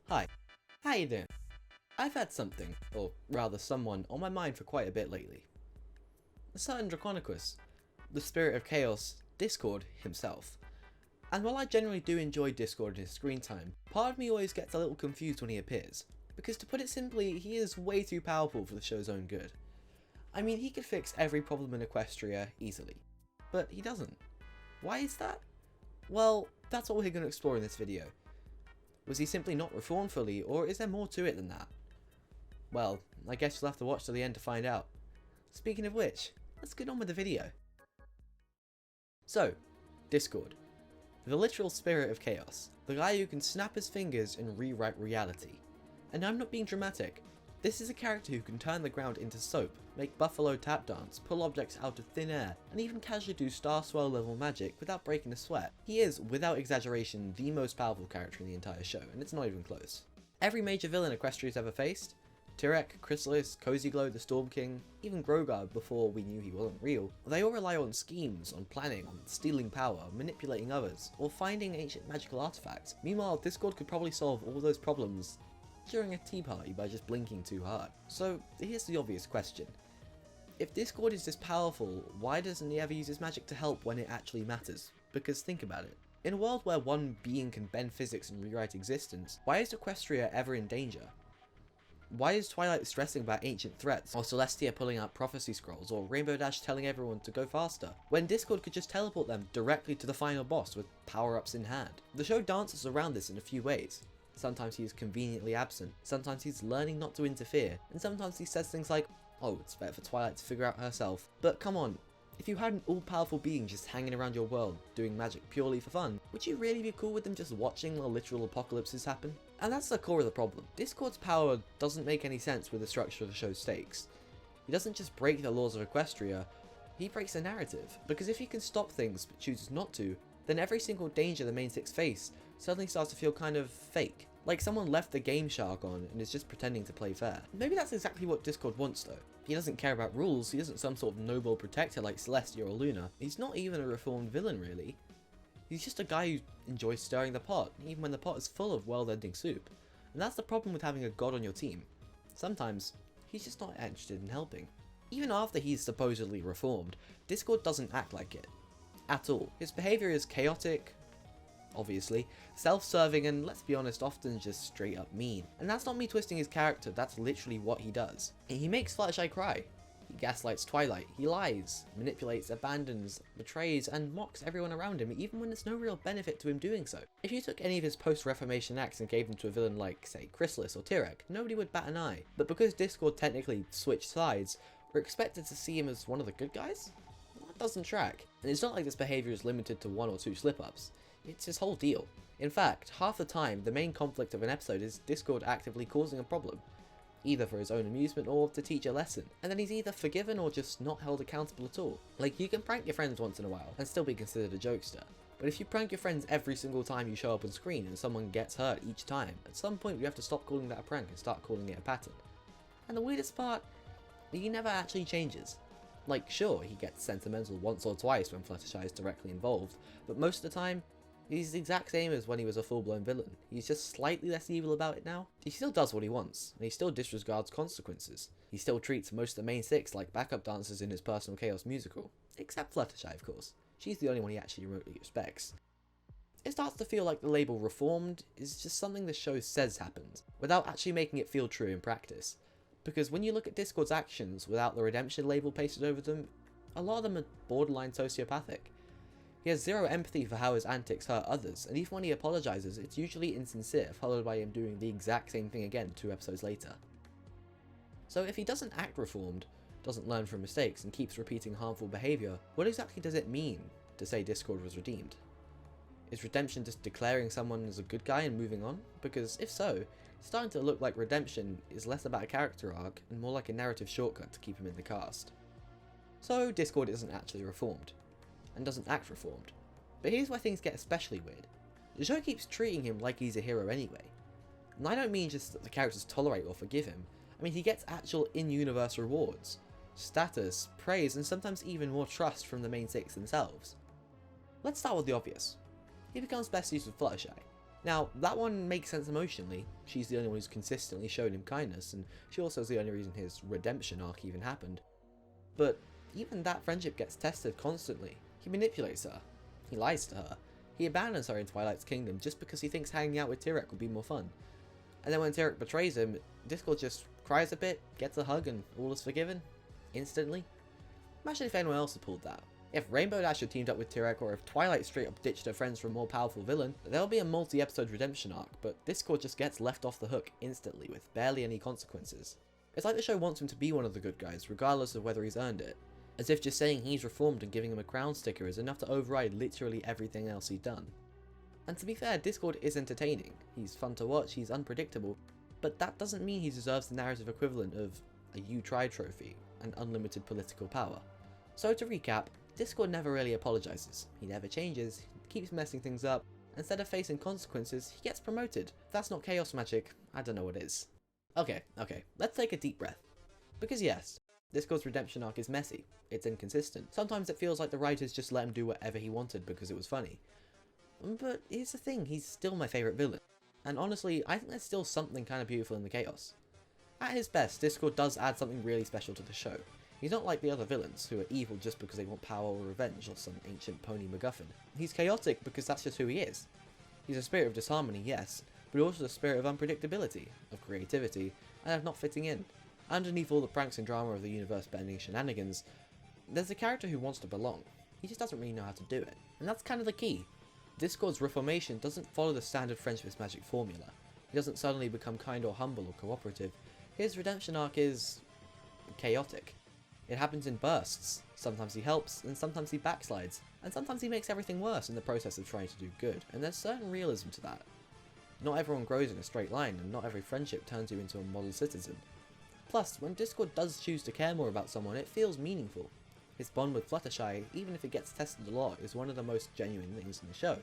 Hi, how you doing? I've had something, or rather someone, on my mind for quite a bit lately. A certain Draconicus, the spirit of chaos, Discord himself. And while I generally do enjoy Discord in his screen time, part of me always gets a little confused when he appears. Because to put it simply, he is way too powerful for the show's own good. I mean, he could fix every problem in Equestria easily. But he doesn't. Why is that? Well, that's what we're going to explore in this video. Was he simply not reformed fully, or is there more to it than that? Well, I guess you'll have to watch till the end to find out. Speaking of which, let's get on with the video. So, Discord. The literal spirit of chaos. The guy who can snap his fingers and rewrite reality. And I'm not being dramatic. This is a character who can turn the ground into soap, make Buffalo tap dance, pull objects out of thin air, and even casually do Star Swirl level magic without breaking a sweat. He is, without exaggeration, the most powerful character in the entire show, and it's not even close. Every major villain Equestria's ever faced, Tyrek, Chrysalis, Cozy Glow, the Storm King, even Grogar before we knew he wasn't real, they all rely on schemes, on planning, on stealing power, manipulating others, or finding ancient magical artifacts. Meanwhile, Discord could probably solve all those problems during a tea party by just blinking too hard. So here's the obvious question. If Discord is this powerful, why doesn't he ever use his magic to help when it actually matters? Because think about it. In a world where one being can bend physics and rewrite existence, why is Equestria ever in danger? Why is Twilight stressing about ancient threats, or Celestia pulling out prophecy scrolls, or Rainbow Dash telling everyone to go faster, when Discord could just teleport them directly to the final boss with power-ups in hand? The show dances around this in a few ways. Sometimes he is conveniently absent, sometimes he's learning not to interfere, and sometimes he says things like, oh, it's better for Twilight to figure out herself. But come on, if you had an all-powerful being just hanging around your world, doing magic purely for fun, would you really be cool with them just watching while literal apocalypses happen? And that's the core of the problem. Discord's power doesn't make any sense with the structure of the show's stakes. He doesn't just break the laws of Equestria, he breaks the narrative. Because if he can stop things but chooses not to, then every single danger the main six face suddenly starts to feel kind of fake. Like someone left the Game Shark on and is just pretending to play fair. Maybe that's exactly what Discord wants though. He doesn't care about rules, he isn't some sort of noble protector like Celestia or Luna. He's not even a reformed villain really. He's just a guy who enjoys stirring the pot, even when the pot is full of world-ending soup. And that's the problem with having a god on your team. Sometimes, he's just not interested in helping. Even after he's supposedly reformed, Discord doesn't act like it. At all. His behaviour is chaotic, obviously, self-serving, and let's be honest, often just straight up mean. And that's not me twisting his character, that's literally what he does. He makes Fluttershy cry. He gaslights Twilight, he lies, manipulates, abandons, betrays, and mocks everyone around him, even when there's no real benefit to him doing so. If you took any of his post-Reformation acts and gave them to a villain like, say, Chrysalis or Tyrek, nobody would bat an eye. But because Discord technically switched sides, we're expected to see him as one of the good guys? That doesn't track. And it's not like this behaviour is limited to one or two slip-ups. It's his whole deal. In fact, half the time, the main conflict of an episode is Discord actively causing a problem, either for his own amusement or to teach a lesson, and then he's either forgiven or just not held accountable at all. Like, you can prank your friends once in a while and still be considered a jokester, but if you prank your friends every single time you show up on screen and someone gets hurt each time, at some point you have to stop calling that a prank and start calling it a pattern. And the weirdest part, he never actually changes. Like, sure, he gets sentimental once or twice when Fluttershy is directly involved, but most of the time, he's the exact same as when he was a full-blown villain. He's just slightly less evil about it now. He still does what he wants, and he still disregards consequences. He still treats most of the main six like backup dancers in his Personal Chaos musical. Except Fluttershy, of course. She's the only one he actually remotely respects. It starts to feel like the label reformed is just something the show says happened, without actually making it feel true in practice. Because when you look at Discord's actions without the redemption label pasted over them, a lot of them are borderline sociopathic. He has zero empathy for how his antics hurt others, and even when he apologises, it's usually insincere, followed by him doing the exact same thing again 2 episodes later. So if he doesn't act reformed, doesn't learn from mistakes, and keeps repeating harmful behaviour, what exactly does it mean to say Discord was redeemed? Is redemption just declaring someone as a good guy and moving on? Because if so, it's starting to look like redemption is less about a character arc, and more like a narrative shortcut to keep him in the cast. So Discord isn't actually reformed, and doesn't act reformed. But here's where things get especially weird. The show keeps treating him like he's a hero anyway. And I don't mean just that the characters tolerate or forgive him, I mean he gets actual in-universe rewards, status, praise, and sometimes even more trust from the main six themselves. Let's start with the obvious. He becomes besties with Fluttershy. Now, that one makes sense emotionally. She's the only one who's consistently shown him kindness, and she also is the only reason his redemption arc even happened. But even that friendship gets tested constantly. He manipulates her. He lies to her. He abandons her in Twilight's Kingdom just because he thinks hanging out with Tyrek would be more fun. And then when Tyrek betrays him, Discord just cries a bit, gets a hug, and all is forgiven. Instantly. Imagine if anyone else had pulled that. If Rainbow Dash had teamed up with Tyrek, or if Twilight straight up ditched her friends for a more powerful villain, there'll be a multi-episode redemption arc, but Discord just gets left off the hook instantly with barely any consequences. It's like the show wants him to be one of the good guys, regardless of whether he's earned it. As if just saying he's reformed and giving him a crown sticker is enough to override literally everything else he's done. And to be fair, Discord is entertaining. He's fun to watch, he's unpredictable, but that doesn't mean he deserves the narrative equivalent of a You Tried trophy and unlimited political power. So to recap, Discord never really apologizes. He never changes, keeps messing things up, and instead of facing consequences, he gets promoted. If that's not chaos magic, I don't know what is. Okay, let's take a deep breath. Because yes, Discord's redemption arc is messy, it's inconsistent. Sometimes it feels like the writers just let him do whatever he wanted because it was funny. But here's the thing, he's still my favourite villain. And honestly, I think there's still something kind of beautiful in the chaos. At his best, Discord does add something really special to the show. He's not like the other villains, who are evil just because they want power or revenge or some ancient pony MacGuffin. He's chaotic because that's just who he is. He's a spirit of disharmony, yes, but also a spirit of unpredictability, of creativity, and of not fitting in. Underneath all the pranks and drama of the universe-bending shenanigans, there's a character who wants to belong. He just doesn't really know how to do it. And that's kind of the key. Discord's reformation doesn't follow the standard Friendship is Magic formula. He doesn't suddenly become kind or humble or cooperative. His redemption arc is chaotic. It happens in bursts. Sometimes he helps, and sometimes he backslides, and sometimes he makes everything worse in the process of trying to do good, and there's certain realism to that. Not everyone grows in a straight line, and not every friendship turns you into a model citizen. Plus, when Discord does choose to care more about someone, it feels meaningful. His bond with Fluttershy, even if it gets tested a lot, is one of the most genuine things in the show.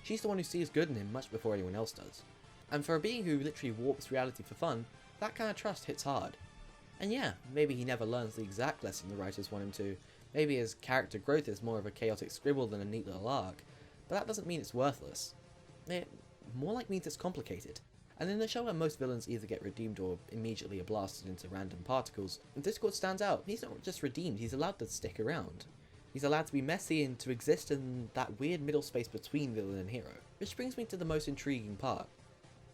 She's the one who sees good in him much before anyone else does. And for a being who literally warps reality for fun, that kind of trust hits hard. And yeah, maybe he never learns the exact lesson the writers want him to, maybe his character growth is more of a chaotic scribble than a neat little arc, but that doesn't mean it's worthless. It more like means it's complicated. And in a show where most villains either get redeemed or immediately are blasted into random particles, Discord stands out. He's not just redeemed, he's allowed to stick around. He's allowed to be messy and to exist in that weird middle space between villain and hero. Which brings me to the most intriguing part.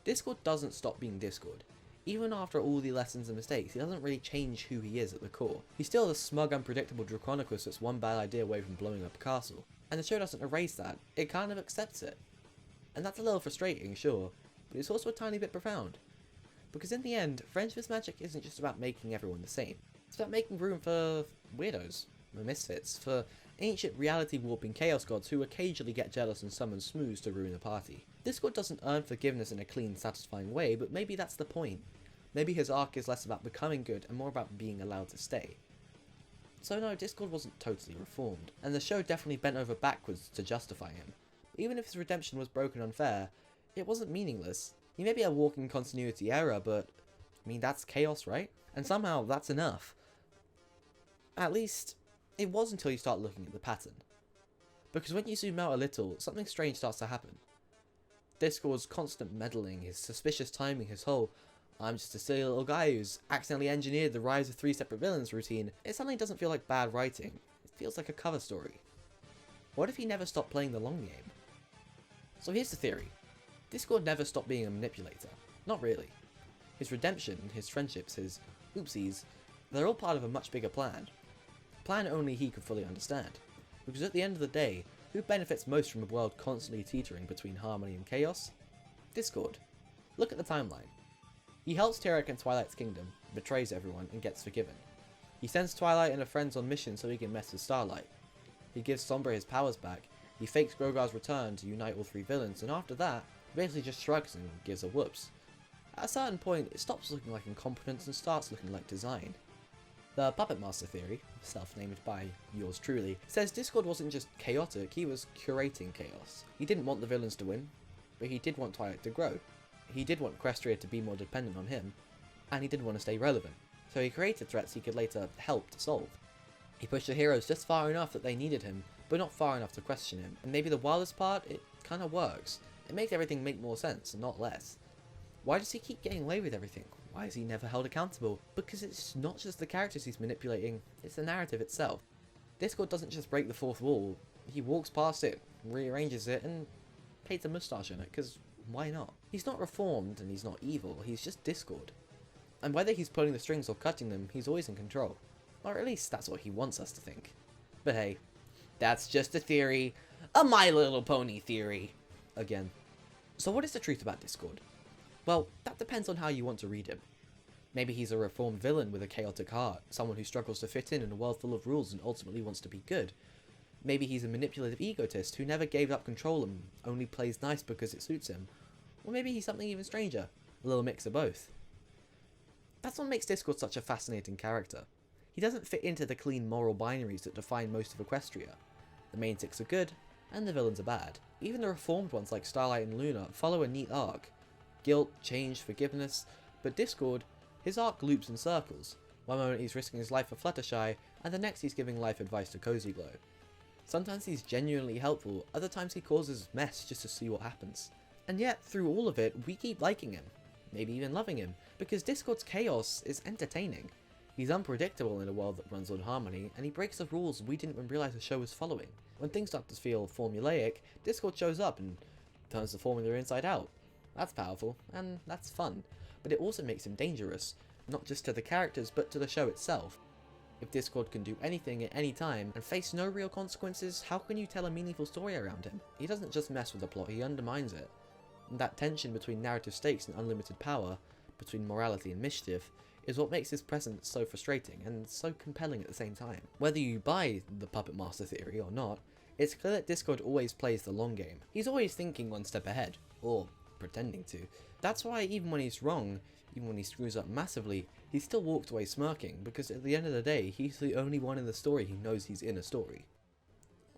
Discord doesn't stop being Discord. Even after all the lessons and mistakes, he doesn't really change who he is at the core. He's still the smug, unpredictable Draconicus that's one bad idea away from blowing up a castle. And the show doesn't erase that, it kind of accepts it. And that's a little frustrating, sure, but it's also a tiny bit profound. Because in the end, Friendship is Magic isn't just about making everyone the same. It's about making room for weirdos, for misfits, for ancient reality warping chaos gods who occasionally get jealous and summon Smooze to ruin the party. Discord doesn't earn forgiveness in a clean, satisfying way, but maybe that's the point. Maybe his arc is less about becoming good and more about being allowed to stay. So no, Discord wasn't totally reformed, and the show definitely bent over backwards to justify him. Even if his redemption was broken unfair, it wasn't meaningless. He may be a walking continuity error, but I mean that's chaos, right? And somehow that's enough. At least, it was until you start looking at the pattern. Because when you zoom out a little, something strange starts to happen. Discord's constant meddling, his suspicious timing, his whole "I'm just a silly little guy who's accidentally engineered the rise of 3 separate villains" routine, it suddenly doesn't feel like bad writing. It feels like a cover story. What if he never stopped playing the long game? So here's the theory. Discord never stopped being a manipulator. Not really. His redemption, his friendships, his oopsies, they're all part of a much bigger plan. A plan only he could fully understand. Because at the end of the day, who benefits most from a world constantly teetering between harmony and chaos? Discord. Look at the timeline. He helps Tyrek in Twilight's Kingdom, betrays everyone, and gets forgiven. He sends Twilight and her friends on missions so he can mess with Starlight. He gives Sombra his powers back, he fakes Grogar's return to unite all 3 villains, and after that, he basically just shrugs and gives a whoops. At a certain point, it stops looking like incompetence and starts looking like design. The Puppet Master theory, self-named by yours truly, says Discord wasn't just chaotic, he was curating chaos. He didn't want the villains to win, but he did want Twilight to grow. He did want Equestria to be more dependent on him, and he did want to stay relevant, so he created threats he could later help to solve. He pushed the heroes just far enough that they needed him, but not far enough to question him, and maybe the wildest part, it kinda works. It makes everything make more sense, and not less. Why does he keep getting away with everything? Why is he never held accountable? Because it's not just the characters he's manipulating, it's the narrative itself. Discord doesn't just break the fourth wall, he walks past it, rearranges it, and paints a moustache on it, because why not? He's not reformed and he's not evil, he's just Discord. And whether he's pulling the strings or cutting them, he's always in control. Or at least that's what he wants us to think. But hey, that's just a theory. A My Little Pony theory. Again. So what is the truth about Discord? Well, that depends on how you want to read him. Maybe he's a reformed villain with a chaotic heart, someone who struggles to fit in a world full of rules and ultimately wants to be good. Maybe he's a manipulative egotist who never gave up control and only plays nice because it suits him. Or maybe he's something even stranger, a little mix of both. That's what makes Discord such a fascinating character. He doesn't fit into the clean moral binaries that define most of Equestria. The main six are good, and the villains are bad. Even the reformed ones like Starlight and Luna follow a neat arc. Guilt, change, forgiveness, but Discord, his arc loops in circles. One moment he's risking his life for Fluttershy, and the next he's giving life advice to Cozy Glow. Sometimes he's genuinely helpful, other times he causes mess just to see what happens. And yet, through all of it, we keep liking him. Maybe even loving him, because Discord's chaos is entertaining. He's unpredictable in a world that runs on harmony, and he breaks the rules we didn't even realise the show was following. When things start to feel formulaic, Discord shows up and turns the formula inside out. That's powerful, and that's fun, but it also makes him dangerous, not just to the characters, but to the show itself. If Discord can do anything at any time and face no real consequences, how can you tell a meaningful story around him? He doesn't just mess with the plot, he undermines it. And that tension between narrative stakes and unlimited power, between morality and mischief, is what makes his presence so frustrating and so compelling at the same time. Whether you buy the Puppet Master theory or not, it's clear that Discord always plays the long game. He's always thinking one step ahead, or pretending to. That's why even when he's wrong, even when he screws up massively, he still walks away smirking, because at the end of the day, he's the only one in the story who knows he's in a story.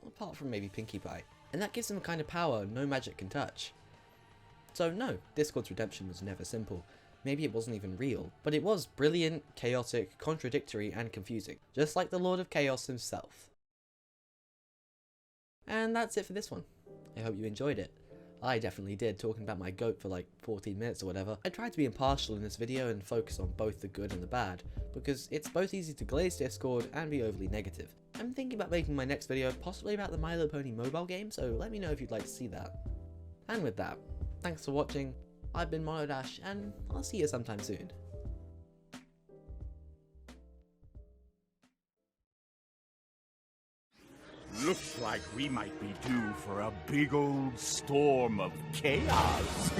Apart from maybe Pinkie Pie. And that gives him a kind of power no magic can touch. So no, Discord's redemption was never simple. Maybe it wasn't even real, but it was brilliant, chaotic, contradictory, and confusing, just like the Lord of Chaos himself. And that's it for this one. I hope you enjoyed it. I definitely did, talking about my goat for like 14 minutes or whatever. I tried to be impartial in this video and focus on both the good and the bad, because it's both easy to glaze Discord and be overly negative. I'm thinking about making my next video possibly about the My Little Pony mobile game, so let me know if you'd like to see that. And with that, thanks for watching, I've been Monodash, and I'll see you sometime soon. Looks like we might be due for a big old storm of chaos.